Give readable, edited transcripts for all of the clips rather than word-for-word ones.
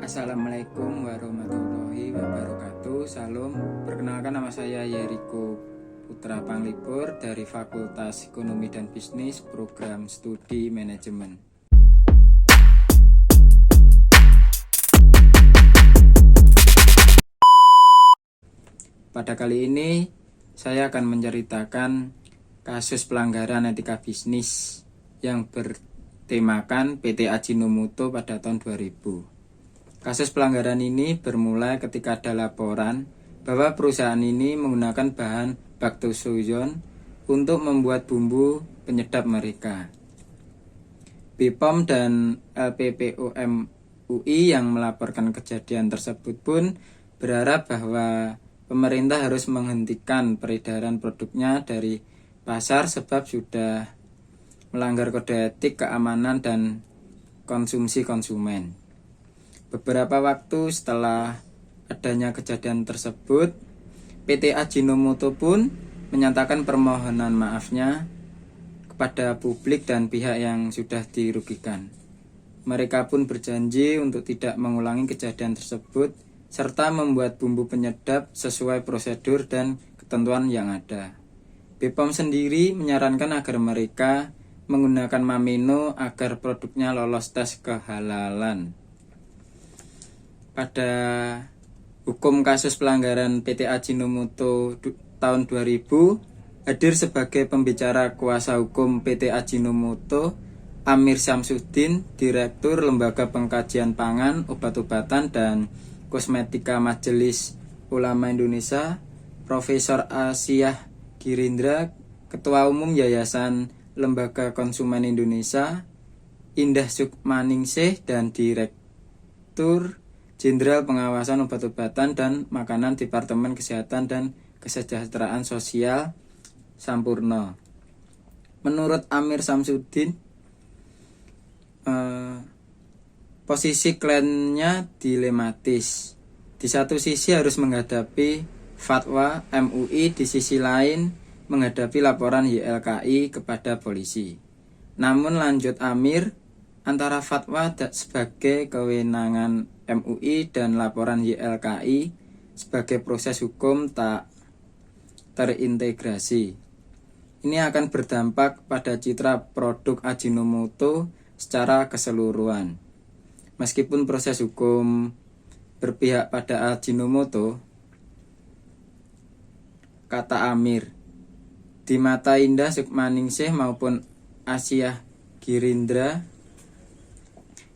Assalamualaikum warahmatullahi wabarakatuh. Salam, perkenalkan nama saya Yeriko Putra Panglipur dari Fakultas Ekonomi dan Bisnis Program Studi Manajemen. Pada kali ini saya akan menceritakan kasus pelanggaran etika bisnis yang bertemakan PT Ajinomoto pada tahun 2000. Kasus pelanggaran ini bermulai ketika ada laporan bahwa perusahaan ini menggunakan bahan baktosoion untuk membuat bumbu penyedap mereka. BPOM dan LPPOM UI yang melaporkan kejadian tersebut pun berharap bahwa pemerintah harus menghentikan peredaran produknya dari pasar sebab sudah melanggar kode etik keamanan dan konsumsi konsumen. Beberapa waktu setelah adanya kejadian tersebut, PT Ajinomoto pun menyatakan permohonan maafnya kepada publik dan pihak yang sudah dirugikan. Mereka pun berjanji untuk tidak mengulangi kejadian tersebut serta membuat bumbu penyedap sesuai prosedur dan ketentuan yang ada. BPOM sendiri menyarankan agar mereka menggunakan Mamino agar produknya lolos tes kehalalan. Pada hukum kasus pelanggaran PT Ajinomoto tahun 2000, hadir sebagai pembicara kuasa hukum PT Ajinomoto Amir Syamsuddin, Direktur Lembaga Pengkajian Pangan, Obat-obatan dan Kosmetika Majelis Ulama Indonesia, Profesor Asiyah Girindra, Ketua Umum Yayasan Lembaga Konsumen Indonesia, Indah Sukmaningsih, dan Direktur Jenderal Pengawasan Obat-obatan dan Makanan Departemen Kesehatan dan Kesejahteraan Sosial Sampurno. Menurut Amir Syamsuddin, posisi kliennya dilematis. Di satu sisi harus menghadapi fatwa MUI, di sisi lain menghadapi laporan YLKI kepada polisi. Namun lanjut Amir, antara fatwa sebagai kewenangan MUI dan laporan YLKI sebagai proses hukum tak terintegrasi. Ini akan berdampak pada citra produk Ajinomoto secara keseluruhan. Meskipun proses hukum berpihak pada Ajinomoto, kata Amir, di mata Indah Sukmaningsih maupun Asiyah Girindra,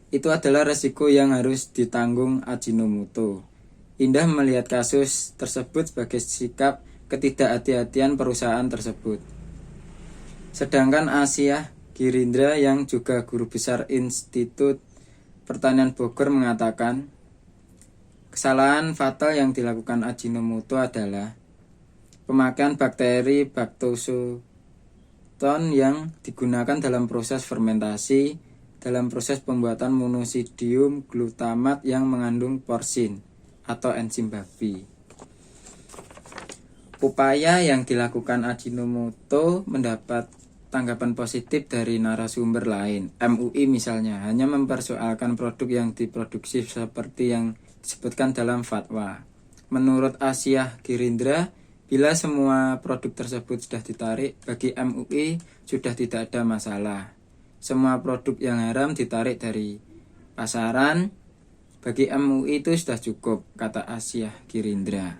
itu adalah resiko yang harus ditanggung Ajinomoto. Indah melihat kasus tersebut sebagai sikap ketidakhati-hatian perusahaan tersebut. Sedangkan Asiyah Girindra yang juga guru besar Institut Pertanian Bogor mengatakan, kesalahan fatal yang dilakukan Ajinomoto adalah pemakaian bakteri baktosoion yang digunakan dalam proses fermentasi dalam proses pembuatan monosodium glutamat yang mengandung porsin atau enzim babi. Upaya yang dilakukan Ajinomoto mendapat tanggapan positif dari narasumber lain. MUI misalnya hanya mempersoalkan produk yang diproduksi seperti yang disebutkan dalam fatwa. Menurut Asiyah Girindra, bila semua produk tersebut sudah ditarik, bagi MUI sudah tidak ada masalah. Semua produk yang haram ditarik dari pasaran, bagi MUI itu sudah cukup, kata Asiyah Girindra.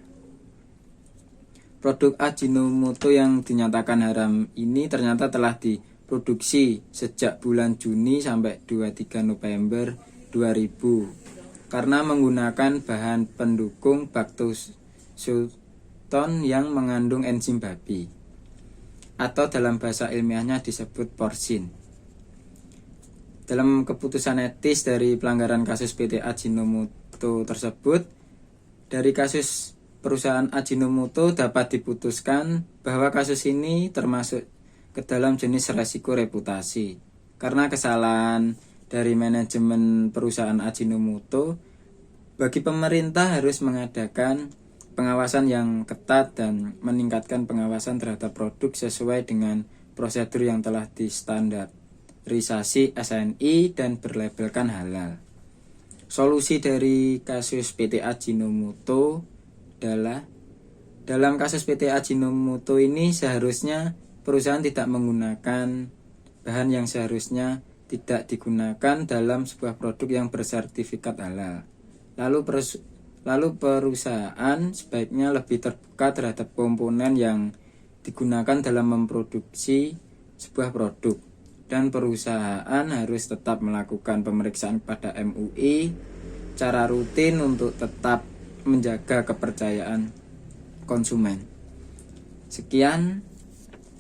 Produk Ajinomoto yang dinyatakan haram ini ternyata telah diproduksi sejak bulan Juni sampai 23 November 2000 karena menggunakan bahan pendukung baktosoion yang mengandung enzim babi, atau dalam bahasa ilmiahnya disebut porsin. Dalam keputusan etis dari pelanggaran kasus PT Ajinomoto tersebut, dari kasus perusahaan Ajinomoto dapat diputuskan bahwa kasus ini termasuk ke dalam jenis resiko reputasi. Karena kesalahan dari manajemen perusahaan Ajinomoto, bagi pemerintah harus mengadakan pengawasan yang ketat dan meningkatkan pengawasan terhadap produk sesuai dengan prosedur yang telah distandarisasi SNI dan berlabelkan halal. Solusi dari kasus PT Ajinomoto adalah dalam kasus PT Ajinomoto ini seharusnya perusahaan tidak menggunakan bahan yang seharusnya tidak digunakan dalam sebuah produk yang bersertifikat halal. Lalu perusahaan sebaiknya lebih terbuka terhadap komponen yang digunakan dalam memproduksi sebuah produk, dan perusahaan harus tetap melakukan pemeriksaan kepada MUI secara rutin untuk tetap menjaga kepercayaan konsumen. Sekian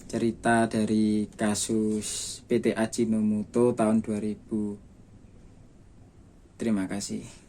cerita dari kasus PT Ajinomoto tahun 2000. Terima kasih.